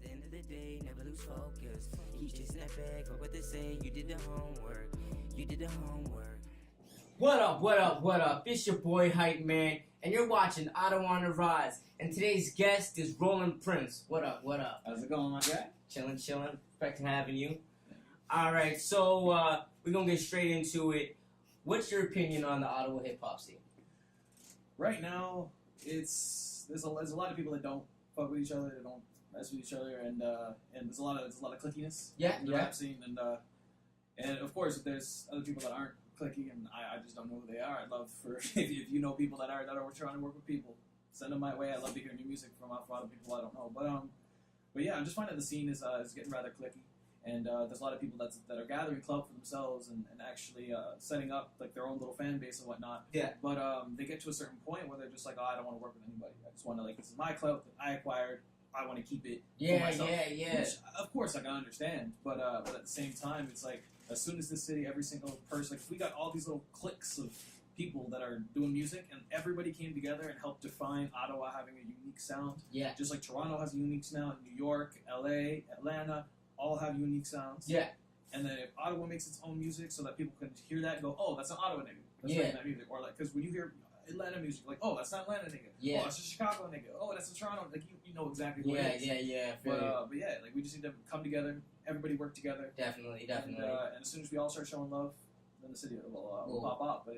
the end of the day, never lose focus. Keep chasing that bag, or what they say, you did the homework. You did the homework. What up, what up, what up? It's your boy Hypman, and you're watching OttawaOnTheRise. And today's guest is Roland Prince. What up, what up? How's it going, my guy? Chillin', chillin'. Expecting having you. Alright, so we're gonna get straight into it. What's your opinion on the Ottawa hip-hop scene? Right now, there's a lot of people that don't fuck with each other, that don't mess with each other, and there's a lot of clickiness in the rap scene, and of course there's other people that aren't clicky, and I just don't know who they are. I'd love for if you know people that are trying to work with people, send them my way. I'd love to hear new music from other people I don't know, but yeah, I'm just finding the scene is getting rather clicky. And there's a lot of people that are gathering clout for themselves and actually setting up like their own little fan base and whatnot. Yeah. But they get to a certain point where they're just like, oh, I don't want to work with anybody. I just want to, like, this is my clout that I acquired. I want to keep it for myself. Yeah. Which, of course, I can understand. But at the same time, it's like, as soon as this city, every single person, like, if we got all these little cliques of people that are doing music and everybody came together and helped define Ottawa having a unique sound. Yeah. Just like Toronto has a unique sound, New York, LA, Atlanta, all have unique sounds. Yeah. And then if Ottawa makes its own music so that people can hear that and go, oh, that's an Ottawa nigga. That's Yeah. making that music. Or like, because when you hear Atlanta music, like, oh, that's not Atlanta nigga. Yeah. Oh, it's a Chicago nigga. Oh, that's a Toronto. Like, you know exactly who it is. Yeah. But yeah, like, we just need to come together, everybody work together. Definitely. And as soon as we all start showing love, then the city will pop up. But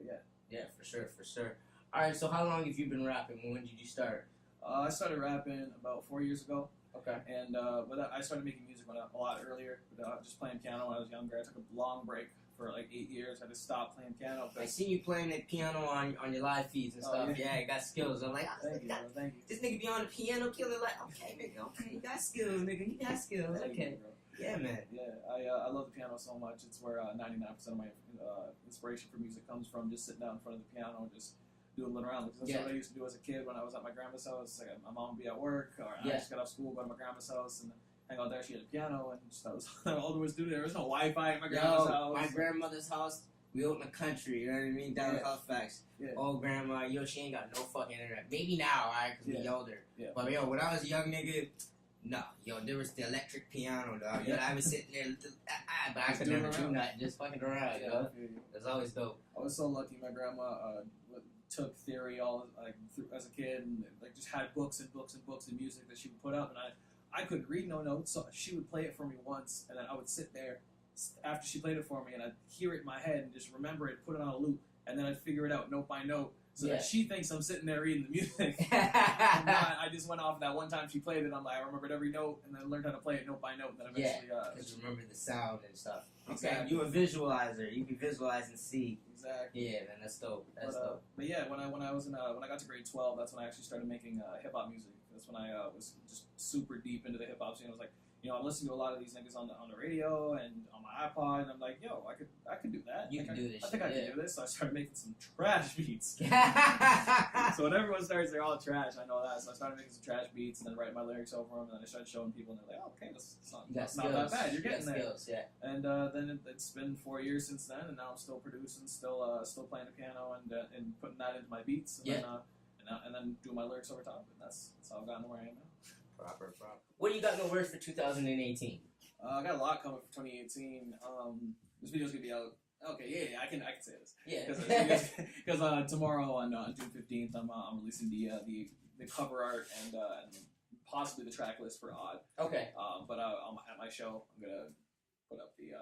yeah. Yeah, for sure. Alright, so how long have you been rapping? When did you start? I started rapping about 4 years ago. Okay. And but I started making music a lot earlier. But just playing piano when I was younger. I took a long break for like 8 years. I just stopped playing piano. I seen you playing the piano on your live feeds and stuff. Yeah, you got skills. I'm like, thank you. This nigga be on the piano killer. Like, okay, nigga, okay, you got skills, nigga, you got skills. Okay. Yeah, man. Yeah, I love the piano so much. It's where 99% of my inspiration for music comes from. Just sitting down in front of the piano and just doodling around. Because that's what I used to do as a kid when I was at my grandma's house. Like, my mom would be at work, or I just got off school, go to my grandma's house, and hang out there. She had a piano, and just, that was all there was to do. There was no Wi-Fi at my grandma's house. My grandmother's house, we out in the country, you know what I mean? Down in Halifax. Yeah. Oh, grandma, she ain't got no fucking internet. Maybe now, alright, because we older. Yeah. But, when I was a young nigga, no, there was the electric piano, dog. I was sitting there, but I could never do that. Just fucking around, yo. It was always dope. I was so lucky. My grandma took theory as a kid, and like just had books and books and books of music that she would put up, and I couldn't read no notes, so she would play it for me once, and then I would sit there after she played it for me, and I'd hear it in my head and just remember it, put it on a loop, and then I'd figure it out note by note. So that she thinks I'm sitting there reading the music. I just went off that one time she played it. I'm like, I remembered every note, and then learned how to play it note by note. And then eventually, because you remember the sound and stuff. Exactly. Okay, you a visualizer. You can visualize and see. Exactly. Yeah, man, that's dope. That's dope. But yeah, when I got to grade 12, that's when I actually started making hip hop music. That's when I was just super deep into the hip hop scene. I was like, I'm listening to a lot of these niggas on the radio and on my iPod, and I'm like, yo, I could do that. You can do this. I think I can do this. So I started making some trash beats. So when everyone starts, they're all trash. I know that. So I started making some trash beats and then writing my lyrics over them, and then I started showing people, and they're like, oh, okay, that's not that bad. You're getting there. Skills, yeah. And then it's been 4 years since then, and now I'm still producing, still playing the piano and putting that into my beats, and then doing my lyrics over top. And that's how I've gotten where I am now. Proper. What do you got in the works for 2018? I got a lot coming for 2018. This video's gonna be out. Okay, I can say this. Yeah. Because tomorrow on June 15th, I'm releasing the cover art and possibly the track list for Odd. Okay. But at my show, I'm gonna put up the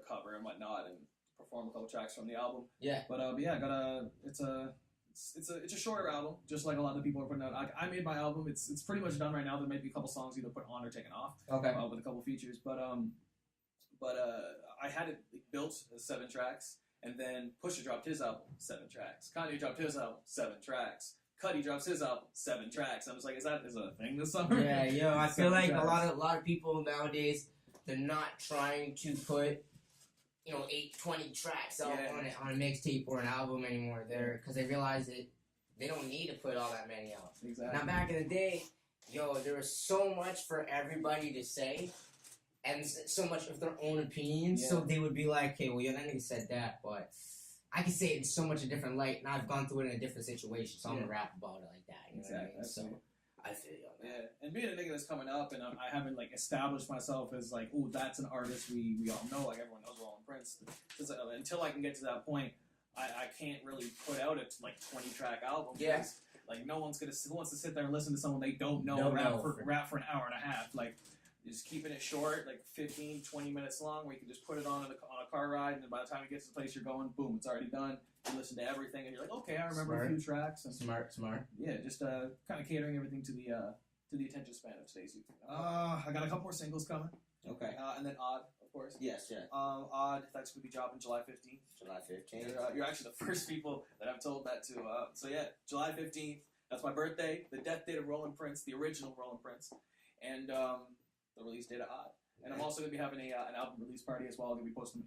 cover and whatnot and perform a couple tracks from the album. Yeah. But yeah, it's a shorter album, just like a lot of the people are putting out. I made my album. It's pretty much done right now. There might be a couple songs either put on or taken off. Okay. With a couple features, but I had it built as 7 tracks, and then Pusha dropped his album, 7 tracks. Kanye dropped his album, 7 tracks. Cudi drops his album, 7 tracks. I'm just like, is that a thing this summer? Yeah, I feel like a lot of people nowadays, they're not trying to put 20 tracks out on a mixtape or an album anymore. Because they realize that they don't need to put all that many out. Exactly. Now back in the day, there was so much for everybody to say, and so much of their own opinions. Yeah. So they would be like, "Okay, well, that nigga said that, but I can say it in so much a different light, and I've gone through it in a different situation, so I'm gonna rap about it like that." You know what I mean? So I feel you on that. Yeah, and being a nigga that's coming up, and I haven't like established myself as like, oh, that's an artist we all know, like everyone knows Roland Prince. Until I can get to that point, I can't really put out a like 20-track album. Yeah. Like no one's who wants to sit there and listen to someone they don't know rap for an hour and a half. Like just keeping it short, like 15, 20 minutes long, where you can just put it on a car ride, and then by the time you get to the place you're going, boom, it's already done. You listen to everything, and you're like, okay, I remember a few tracks. And Smart. Yeah, just kind of catering everything to the attention span of today's youth. I got a couple more singles coming. Okay. And then Odd, of course. Yes, yeah. Odd, that's going to be dropping July 15th. July 15th. You're actually the first people that I've told that to. So yeah, July 15th. That's my birthday, the death date of Roland Prince, the original Roland Prince, and the release date of Odd. And I'm also going to be having an album release party as well. I'm going to be posting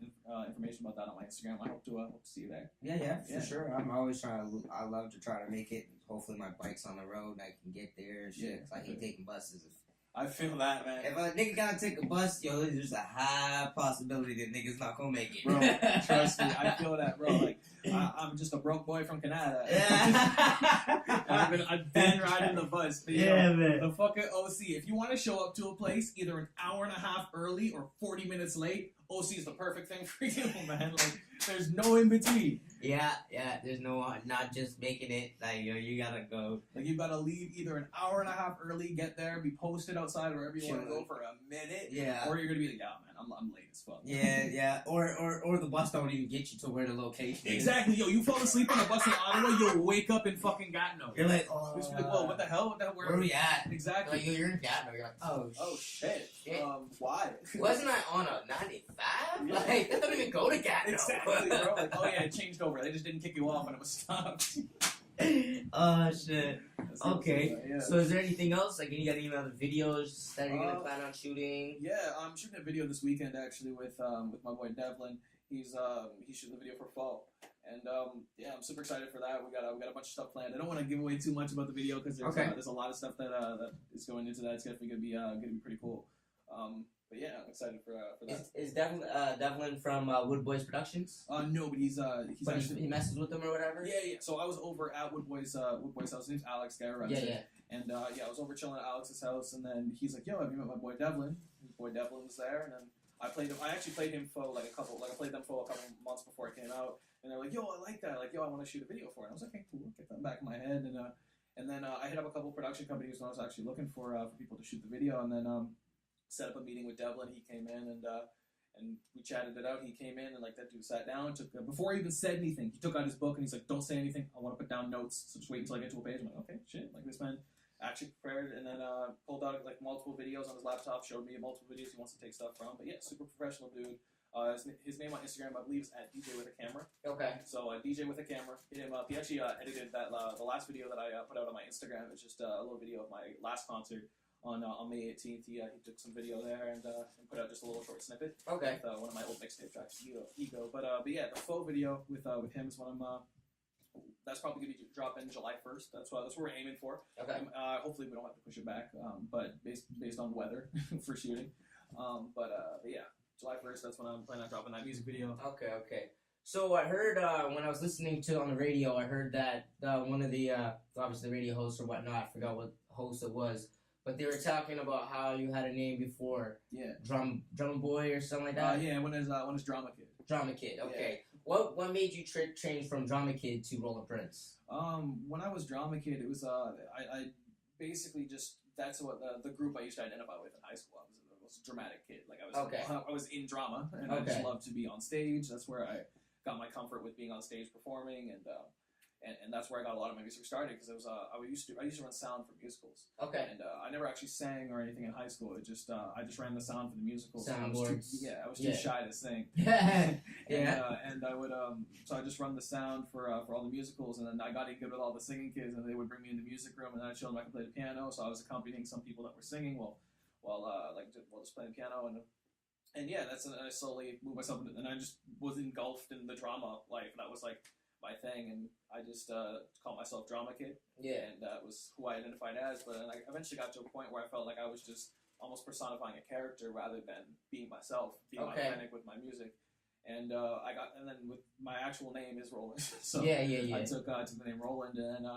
information about that on my Instagram. I hope to see you there. Yeah, for sure. I'm always I love to try to make it. Hopefully my bike's on the road and I can get there and shit. Cause I hate taking buses. I feel that, man. If a nigga gotta take a bus, yo, there's a high possibility that nigga's not gonna make it. Bro, trust me, I feel that, bro. Like, I'm just a broke boy from Canada. I've been riding the bus. But, man. The fucking OC. If you want to show up to a place either an hour and a half early or 40 minutes late, OC is the perfect thing for you, man. Like, there's no in between. Yeah. There's no not just making it. Like, yo, you gotta go. Like, you gotta leave either an hour and a half early, get there, be posted outside wherever you want to go for a minute. Yeah. Or you're gonna be like, yeah, man, I'm late as fuck. Yeah. Or the bus don't even get you to where the location is. Exactly, yo. You fall asleep on a bus in Ottawa, you'll wake up in fucking Gatineau. You're like, You'll just be like, whoa, what the hell? Where are we at? Exactly. Like, you're in Gatineau. You're like, oh shit. Why? Wasn't I on a 95? Like, that don't even go to Gatineau. Exactly, bro. Like, oh yeah, it changed over. They just didn't kick you off when it was stopped. Oh shit. Okay. Yeah. So is there anything else? Like, you got any other videos that you're gonna plan on shooting? Yeah, I'm shooting a video this weekend actually with my boy Devlin. He's shooting the video for Fall, and yeah, I'm super excited for that. We got a bunch of stuff planned. I don't want to give away too much about the video because there's a lot of stuff that is going into that. It's definitely gonna be pretty cool. But yeah, I'm excited for that. Is Devlin from Wood Boys Productions? No, but he's actually, he messes with them or whatever. Yeah. So I was over at Wood Boys house. His name's Alex Garrett. Yeah. And I was over chilling at Alex's house, and then he's like, "Yo, have you met my boy Devlin?" His boy Devlin was there, and then I played him. I actually played him for I played them for a couple months before it came out, and they're like, "Yo, I like that. Like, yo, I want to shoot a video for it." And I was like, "Okay, cool." Get that back in my head, and then I hit up a couple production companies when I was actually looking for people to shoot the video, and then set up a meeting with Devlin. He came in and we chatted it out. He came in and like that dude sat down. Before he even said anything, he took out his book and he's like, "Don't say anything. I want to put down notes. So just wait until I get to a page." I'm like, "Okay, shit." Like this man actually prepared, and then pulled out like multiple videos on his laptop. Showed me multiple videos he wants to take stuff from. But yeah, super professional dude. His name on Instagram, I believe, is at DJ with a camera. Okay. So DJ with a camera, hit him up. He actually edited that the last video that I put out on my Instagram. It's just a little video of my last concert. On May 18th, he took some video there and put out just a little short snippet. Okay. With one of my old mixtape tracks, Ego. But yeah, the faux video with him is what that's probably gonna be dropping July 1st. That's what we're aiming for. Okay. Hopefully we don't have to push it back. But based on weather for shooting. But yeah, July 1st. That's when I'm planning on dropping that music video. Okay. So I heard when I was listening to on the radio, I heard that one of the obviously the radio hosts or whatnot, I forgot what host it was. But they were talking about how you had a name before. Yeah. Drum Boy or something like that? Yeah, when is Drama Kid. Drama Kid, okay. Yeah. What made you change from Drama Kid to Roland Prince? When I was Drama Kid, it was I basically just that's what the group I used to identify with in high school. I was a dramatic kid. Like I was in drama, and I just loved to be on stage. That's where I got my comfort with being on stage performing, and that's where I got a lot of my music started because it was I used to run sound for musicals. Okay. And I never actually sang or anything in high school. It just I just ran the sound for the musicals. Soundboards. I was too shy to sing. And I would so I just run the sound for all the musicals, and then I got in good with all the singing kids, and they would bring me in the music room, and then I showed them I could play the piano. So I was accompanying some people that were singing while just playing piano and yeah, I slowly moved myself into, and I just was engulfed in the drama life. That was like my thing, and I just called myself Drama Kid. Yeah. And that was who I identified as. But then I eventually got to a point where I felt like I was just almost personifying a character rather than being myself, being authentic with my music. And then with my actual name is Roland. So I took the name Roland, and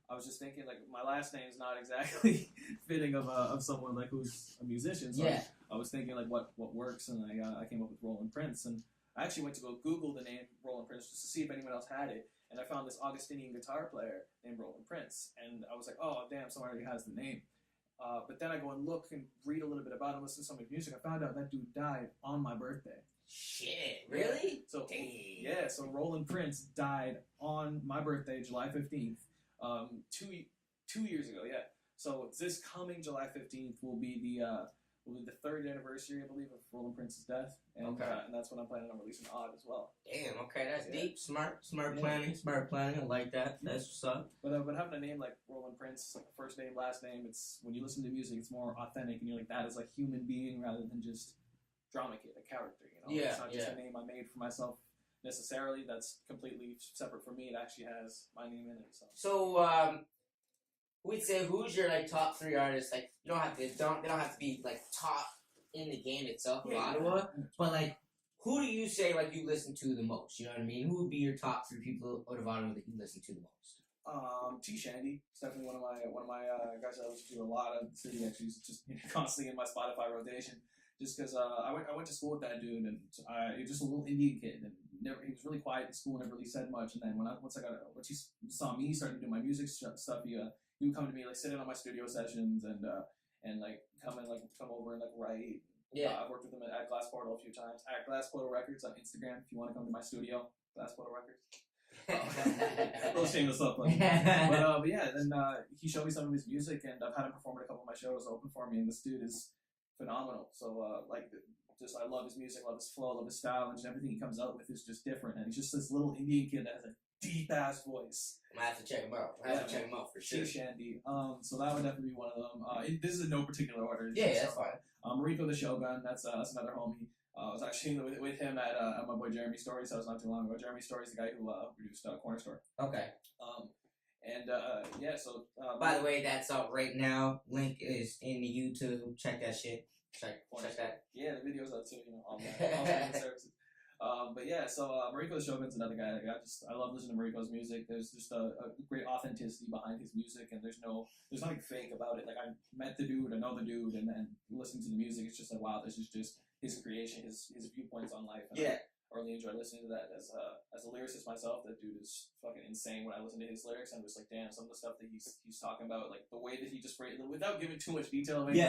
I was just thinking, like, my last name is not exactly fitting of someone like who's a musician. So I was thinking like what works, and I came up with Roland Prince, and I actually went to go Google the name Roland Prince just to see if anyone else had it, and I found this Augustinian guitar player named Roland Prince, and I was like, oh damn, someone already has the name. But then I go and look and read a little bit about him, listen to some of his music. I found out that dude died on my birthday. Shit, really? So yeah, so Roland Prince died on my birthday, July 15th, 2 years ago. Yeah. So this coming July 15th will be the third anniversary, I believe, of Roland Prince's death, and and that's when I'm planning on releasing Odd as well. Damn. Okay, that's deep. Smart planning. Smart planning. I like that. That's what's up. But having a name like Roland Prince, like first name, last name, it's when you listen to music, it's more authentic, and you're like, that is a human being rather than just drama kid, a character. You know, it's not just a name I made for myself necessarily. That's completely separate from me. It actually has my name in it. So we'd say, who's your like top 3 artists? Like, you don't have to. They don't have to be like top in the game itself of Ottawa, but like, who do you say like you listen to the most? You know what I mean? Who would be your top 3 people out of Ottawa that you listen to the most? T Shandy. It's definitely one of my guys I listen to a lot of the city. Actually, he's just constantly in my Spotify rotation. Just because I went to school with that dude, and he was just a little Indian kid, and he was really quiet in school, never really said much. And then once he saw me starting to do my music stuff, he would come to me, like, sit in on my studio sessions, and like come over and like write. Yeah, I've worked with him at Glass Portal a few times. At Glass Portal Records on Instagram, if you want to come to my studio, Glass Portal Records. A little shameless stuff, but yeah. Then he showed me some of his music, and I've had him perform at a couple of my shows, open for me, and this dude is phenomenal. So I love his music, love his flow, love his style, and just everything he comes out with is just different. And he's just this little Indian kid that has a deep ass voice. I have to check him out. I have to check him out for sure. Shandy. So that would definitely be one of them. This is in no particular order. That's fine. Mariko the Shogun. That's another homie. I was actually with him at my boy Jeremy Stories. That was not too long ago. Jeremy Stories, the guy who produced Corner Store. Okay. So by the way, that's out right now. Link is in the YouTube. Check that shit. Check that. Yeah, the video's out too. All the services. Mariko the Shogun's another guy. I love listening to Mariko's music. There's just a great authenticity behind his music, and there's nothing fake about it. Like, I met the dude, I know the dude, and then listening to the music, it's just like, wow, this is just his creation, his viewpoints on life. And I really enjoy listening to that. As a lyricist myself, that dude is fucking insane. When I listen to his lyrics, I'm just like, damn, some of the stuff that he's talking about, like the way that he just phrased it, without giving too much detail. Maybe go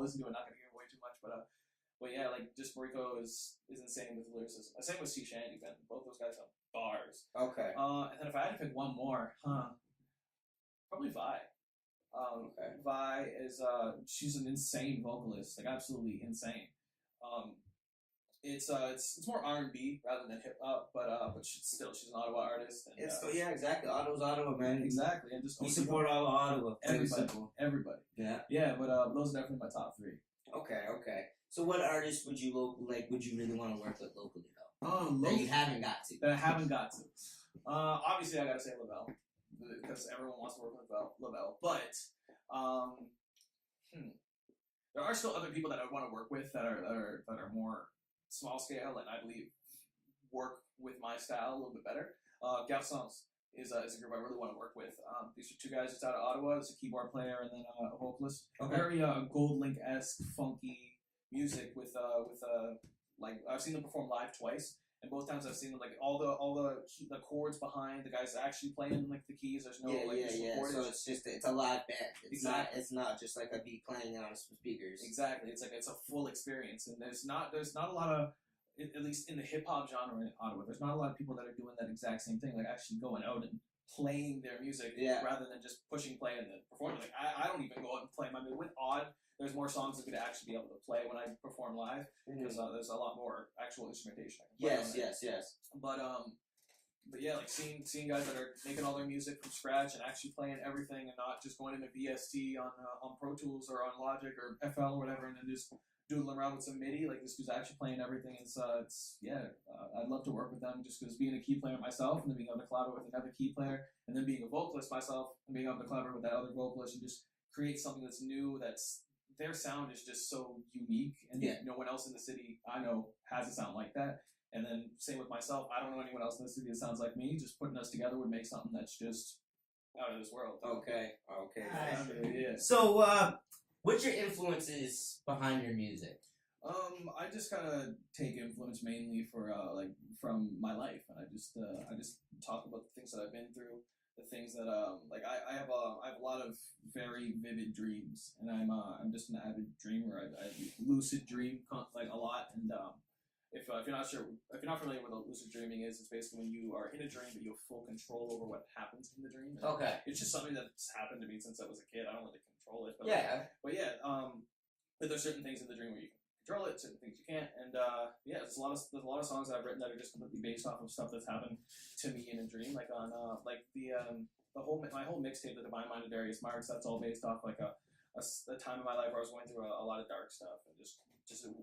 listen to it. Not gonna give away too much, but yeah, like, just Mariko is insane with lyricism. Same with C Shandy, man. Both those guys have bars. Okay. And then if I had to pick one more, probably Vi. Vi is she's an insane vocalist, like absolutely insane. It's more R&B rather than hip hop, but she's an Ottawa artist. And, exactly. Ottawa's Ottawa, man. Exactly, and just we support all of Ottawa. Everybody. Yeah, but those are definitely my top 3. Okay. So what artists would you really want to work with locally though? That you haven't got to. That I haven't got to. Obviously I gotta say Lavelle, because everyone wants to work with Lavelle. But there are still other people that I want to work with that are more small scale, and I believe work with my style a little bit better. Garçons is a group I really want to work with. These are 2 guys just out of Ottawa. There's a keyboard player and then a vocalist. Very Gold Link-esque, funky music with like, I've seen them perform live twice, and both times I've seen them, like, all the chords behind the guys actually playing like the keys. There's no So it's a live band. It's not just like a beat playing on some speakers. Exactly. It's a full experience, and there's not a lot of, at least in the hip hop genre in Ottawa, there's not a lot of people that are doing that exact same thing, like actually going out and playing their music rather than just pushing play and then performing. Like, I don't even go out and play my music. With Odd, there's more songs that could actually be able to play when I perform live, because there's a lot more actual instrumentation. Yes. But yeah, like seeing guys that are making all their music from scratch and actually playing everything, and not just going into VST on Pro Tools or on Logic or FL or whatever, and then just doodling around with some MIDI. Like, this dude's actually playing everything. I'd love to work with them, just because being a key player myself, and then being able to collaborate with another key player, and then being a vocalist myself, and being able to collaborate with that other vocalist and just create something that's new. Their sound is just so unique, and no one else in the city I know has a sound like that. And then same with myself. I don't know anyone else in the city that sounds like me. Just putting us together would make something that's just out of this world. Okay. Yeah. So, what's your influences behind your music? I just kind of take influence mainly for like from my life, and I just talk about the things that I've been through, the things that like I have a lot of very vivid dreams, and I'm just an avid dreamer. I lucid dream like a lot, and if you're not familiar with what lucid dreaming is, it's basically when you are in a dream but you have full control over what happens in the dream. And Okay. it's just something that's happened to me since I was a kid. I don't really control it, but but there's certain things in the dream where you can control it, certain things you can't, and there's a lot of songs that I've written that are just completely based off of stuff that's happened to me in a dream, like on like my whole mixtape, The Divine Mind of Darius Marks. That's all based off like a time in my life where I was going through a lot of dark stuff, and just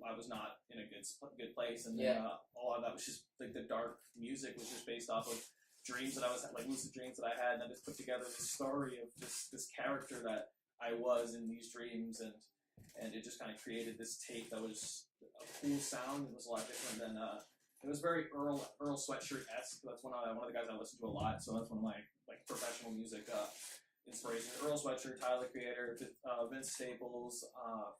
I was not in a good place, and then, a lot of that was just like the dark music was just based off of dreams that I was like lucid dreams that I had, and I just put together this story of this character that I was in these dreams, and it just kind of created this tape that was a cool sound. It was a lot different than it was very Earl Sweatshirt-esque. That's one of the guys I listen to a lot, so that's one of my like professional music inspiration. Earl Sweatshirt, Tyler the Creator, Vince Staples,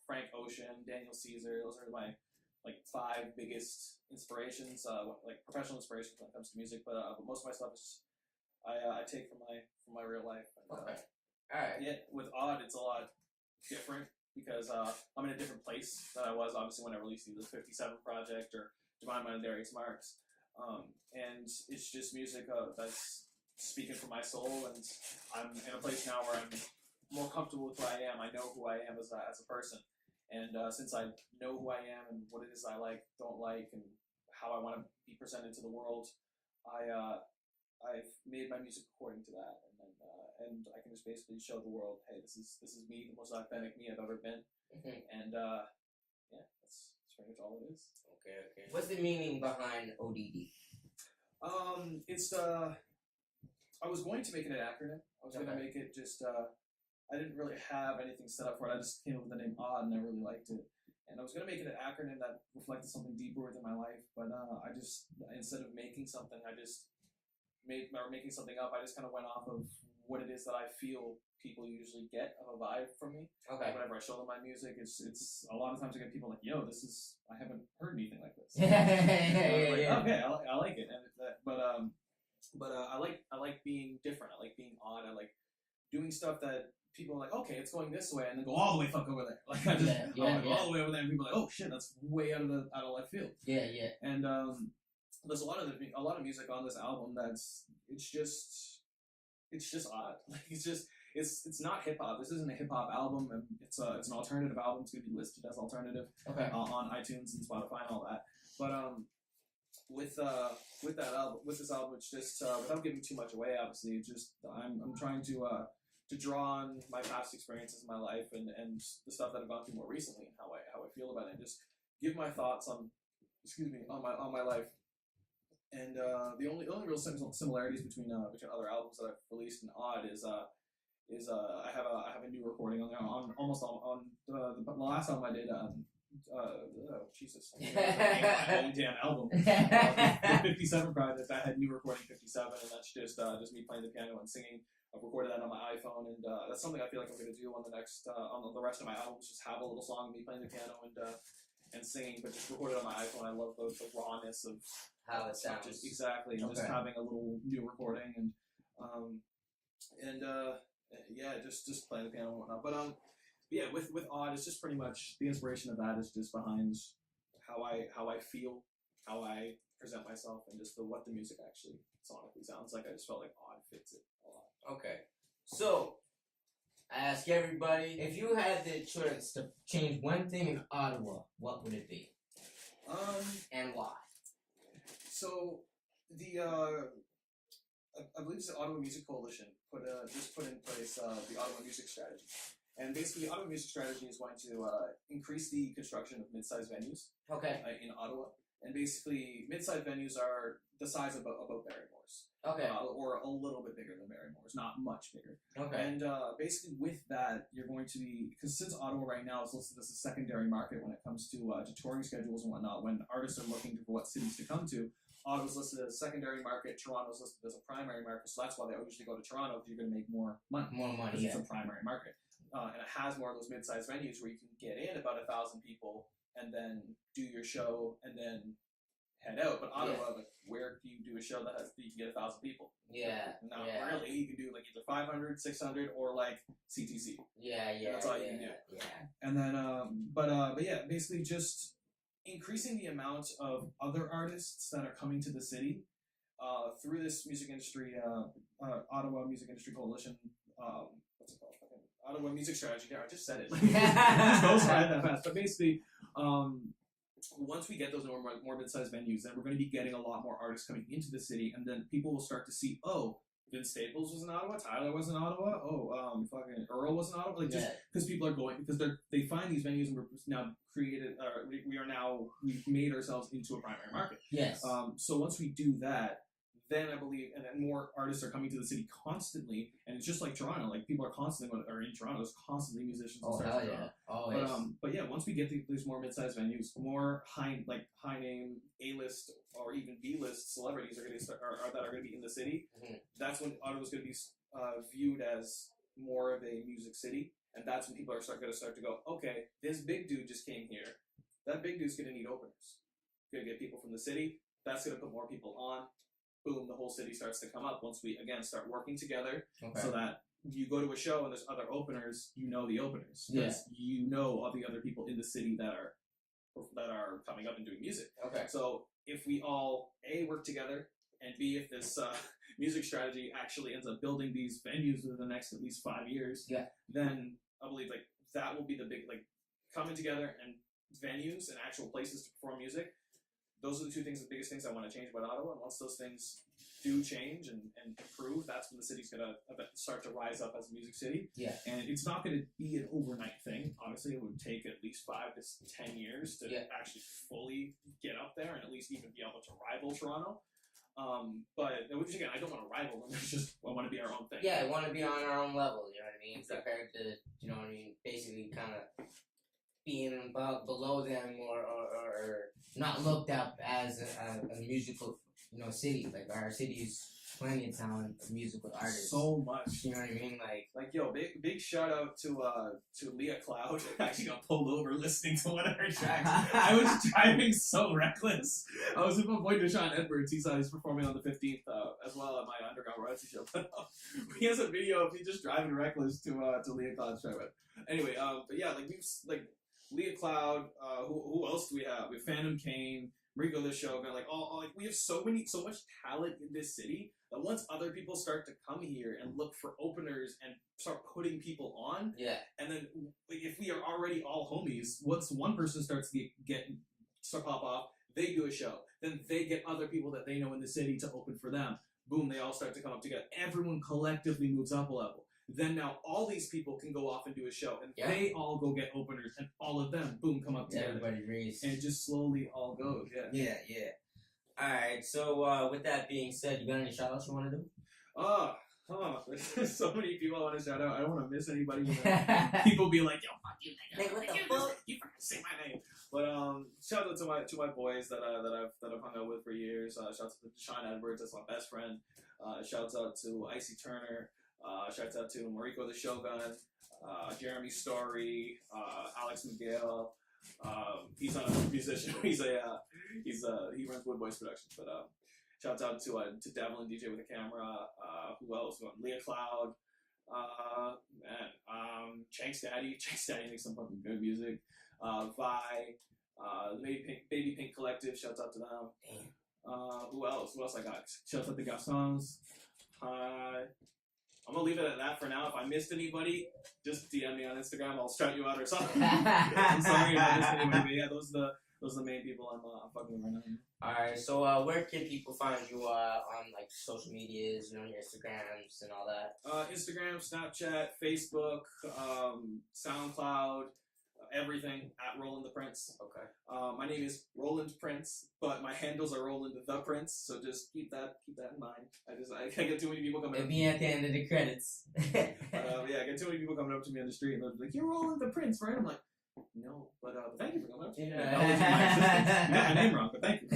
Frank Ocean, Daniel Caesar. Those are my like 5 biggest inspirations, like professional inspirations when it comes to music. But most of my stuff is I take from my real life. And, okay. All right. Yeah, with Odd, it's a lot different because I'm in a different place than I was obviously when I released either the 57 project or Divine Mind of Darius Marks, and it's just music that's speaking from my soul, and I'm in a place now where I'm more comfortable with who I am. I know who I am as a person, and since I know who I am and what it is I like, don't like, and how I want to be presented to the world, I've made my music according to that, and I can just basically show the world, hey, this is me, the most authentic me I've ever been, and that's pretty much all it is. Okay. What's the meaning behind ODD? It's I was going to make it an acronym. I was going to make it just, I didn't really have anything set up for it. I just came up with the name Odd, and I really liked it. And I was going to make it an acronym that reflected something deeper within my life, but I just, instead of making something, making something up, I just kind of went off of what it is that I feel people usually get of a vibe from me. Okay. Whenever I show them my music, it's a lot of times I get people like, yo, I haven't heard anything like this. Okay, I like it. And I like being different. I like being odd. I like doing stuff that people are like, okay, it's going this way, and then go all the way fuck over there. Like I go all the way over there, and people are like, oh shit, that's way out of left field. Yeah. And there's a lot of music on this album it's just odd. Like it's not hip hop. This isn't a hip hop album. It's an alternative album. It's gonna be listed as alternative on iTunes and Spotify and all that. But with this album, it's just without giving too much away. Obviously, it's just I'm trying to draw on my past experiences in my life and the stuff that I've gone through more recently and how I feel about it, and just give my thoughts on my life. And the only real similarities between other albums that I've released in Odd is I have a new recording on there on the last album I did. Jesus, my own damn album. The 57 project, I had new recording 57, and that's just me playing the piano and singing. I've recorded that on my iPhone, and that's something I feel like I'm going to do on the next on the rest of my albums. Just have a little song of me playing the piano and singing, but just recorded on my iPhone. I love the rawness of how it sounds. Exactly, and just having a little new recording and just playing the piano and whatnot. But with Odd, it's just pretty much the inspiration of that is just behind how I feel, how I present myself, and just what the music actually sonically sounds like. I just felt like Odd fits it a lot. Okay, so I ask everybody, if you had the choice to change one thing in Ottawa, what would it be? And why? So the I believe it's the Ottawa Music Coalition put in place the Ottawa Music Strategy, and basically the Ottawa Music Strategy is going to increase the construction of mid-sized venues. Okay. In Ottawa, and basically mid-sized venues are the size of about Barrymore's. Okay. Or a little bit bigger than Barrymore's, not much bigger. Okay. And basically with that, you're going to be, because since Ottawa right now is listed as a secondary market when it comes to touring schedules and whatnot, when artists are looking for what cities to come to, Ottawa's listed as a secondary market, Toronto's listed as a primary market, so that's why they usually go to Toronto, because you're going to make more money. More money, because it's a primary market. And it has more of those mid-sized venues where you can get in about 1,000 people and then do your show and then head out. But Ottawa, like, where do you do a show that you can get 1,000 people? Not really. You can do like either 500, 600, or like CTC. That's all you can do. And then, but yeah, basically just increasing the amount of other artists that are coming to the city through this music industry, Ottawa Music Industry Coalition. What's it called? Ottawa Music Strategy. Yeah, I just said it. It just goes right that fast. But basically, once we get those more mid-sized venues, then we're going to be getting a lot more artists coming into the city, and then people will start to see, oh, Vince Staples was in Ottawa, Tyler was in Ottawa, fucking Earl was in Ottawa, like just because people are going, because they find these venues, and we're now we've made ourselves into a primary market. So once we do that, then I believe, and then more artists are coming to the city constantly, and it's just like Toronto, like people are constantly, or in Toronto, there's constantly musicians. Always. But yeah, once we get these more mid-sized venues, more high name A-list or even B-list celebrities are going to start, that are going to be in the city. That's when Ottawa's going to be viewed as more of a music city, and that's when people are going to start to go, okay, this big dude just came here. That big dude's going to need openers. Going to get people from the city. That's going to put more people on. Boom, the whole city starts to come up once we, again, start working together, so that you go to a show and there's other openers, you know the openers. You know all the other people in the city that are coming up and doing music. So if we all, A, work together, and B, if this music strategy actually ends up building these venues within the next at least 5 years, then I believe like that will be the big, like, coming together and venues and actual places to perform music. Those are the two things, the biggest things I want to change about Ottawa. And once those things do change and improve, that's when the city's going to start to rise up as a music city. And it's not going to be an overnight thing. Obviously, it would take at least 5 to 10 years to actually fully get up there and at least even be able to rival Toronto. But which again, I don't want to rival them. It's just I want to be our own thing. I want to be on our own level. You know what I mean? Compared to, you know what I mean, basically kind of being below them or not looked up as a musical, you know, city. Like our city's plenty of talent of musical artists. So much. You know what I mean? Like yo, big shout out to Leah Cloud. I actually got pulled over listening to one of her tracks. I was driving so reckless. I was with my boy Deshaun Edwards. He's performing on the 15th as well at my Underground Royalty show. He has a video of me just driving reckless to Leah Cloud's track. Anyway, but yeah, like Leah Cloud, who else do we have? We have Phantom Kane, Rico the Shogun, like we have so much talent in this city that once other people start to come here and look for openers and start putting people on, and then like, if we are already all homies, once one person starts to start pop off, they do a show, then they get other people that they know in the city to open for them. Boom, they all start to come up together. Everyone collectively moves up a level. Then now all these people can go off and do a show, and they all go get openers, and all of them, boom, come up together. Everybody raised. And it just slowly all goes, Yeah. Alright, so with that being said, you got any shout-outs you want to do? There's so many people I want to shout out. I don't want to miss anybody. People be like, yo, fuck you, nigga. What the fuck? You forgot to say my name. But shout out to my boys that I've hung out with for years. Shouts out to Deshaun Edwards, that's my best friend. Shouts out to Icy Turner. Shouts out to Mariko the Shogun, Jeremy Story, Alex Miguel. He's not a musician. He runs Wood Boys Productions. But shouts out to Devlin DJ with a camera. Who else? Leah Cloud. Chanks Daddy. Chanks Daddy makes some fucking good music. Vi. Baby Pink Collective. Shouts out to them. Who else? Who else I got? Shouts out to Gaston's. I'm gonna leave it at that for now. If I missed anybody, just DM me on Instagram. I'll shout you out or something. I'm sorry if I missed anybody, but yeah, those are the main people I'm fucking with right now. Alright, so where can people find you on like social medias, you know, your Instagrams and all that? Instagram, Snapchat, Facebook, SoundCloud, everything at Roland the Prince. Okay. My name is Roland Prince, but my handles are Roland the Prince, so just keep that in mind. I get too many people coming It'll be at the end of the credits. Yeah, I get too many people coming up to me on the street and they're like, "You're Roland the Prince, right?" I'm like, "No, but thank you for coming up to me." You got my name wrong, but thank you.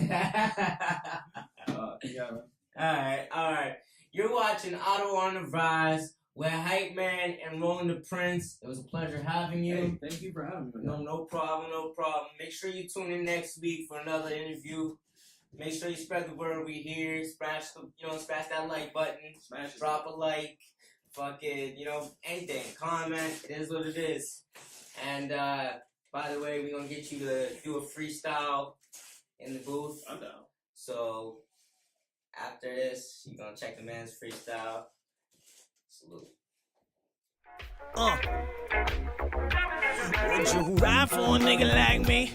Yeah, man. Alright. You're watching Ottawa on the Rise with Hypman and Roland the Prince. It was a pleasure having you. Hey, thank you for having me. No problem. Make sure you tune in next week for another interview. Make sure you spread the word we hear. Smash that like button. Drop a like. Fucking, anything. Comment. It is what it is. And by the way, we're gonna get you to do a freestyle in the booth. I'm down. So after this, you're gonna check the man's freestyle. Salute. Would you ride for a nigga like me?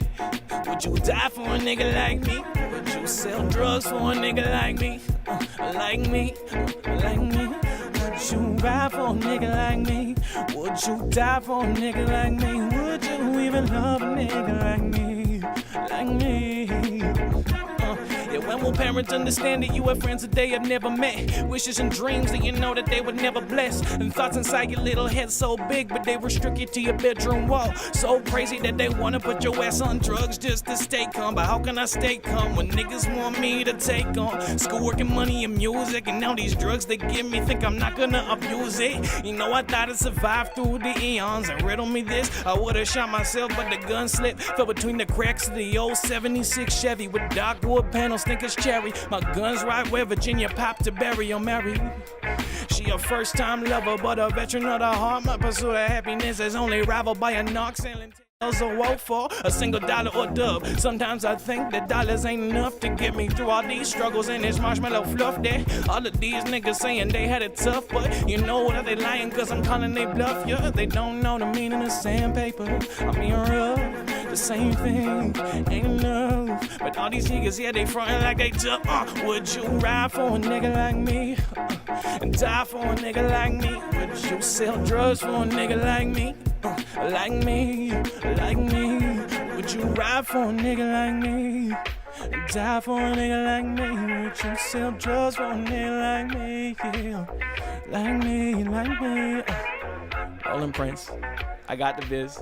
Would you die for a nigga like me? Would you sell drugs for a nigga like me? Like me? Would you ride for a nigga like me? Would you die for a nigga like me? Would you even love a nigga like me? Like me? Yeah, when will parents understand that you have friends that they have never met? Wishes and dreams that you know that they would never bless. And thoughts inside your little head so big, but they restrict you to your bedroom wall. So crazy that they wanna put your ass on drugs just to stay calm. But how can I stay calm when niggas want me to take on schoolwork and money and music? And now these drugs they give me think I'm not gonna abuse it. You know I thought I'd survive through the eons. And riddle me this, I would've shot myself, but the gun slipped. Fell between the cracks of the old 76 Chevy with dark wood panels, think it's cherry. My gun's right where Virginia popped to bury. I'm married. She a first-time lover, but a veteran of the heart. My pursuit of happiness is only rivaled by a knock selling tales of woe for a single dollar or dub. Sometimes I think that dollars ain't enough to get me through all these struggles and this marshmallow fluff there. All of these niggas saying they had it tough, but you know what, are they lying cause I'm calling they bluff? Yeah, they don't know the meaning of sandpaper. I mean rough, the same thing, ain't enough. But all these niggas, yeah, they frontin' like they tough. Would you ride for a nigga like me? And die for a nigga like me? Would you sell drugs for a nigga like me? Like me? Would you ride for a nigga like me? And die for a nigga like me? Would you sell drugs for a nigga like me? Yeah. Like me. Roland Prince, I got the biz.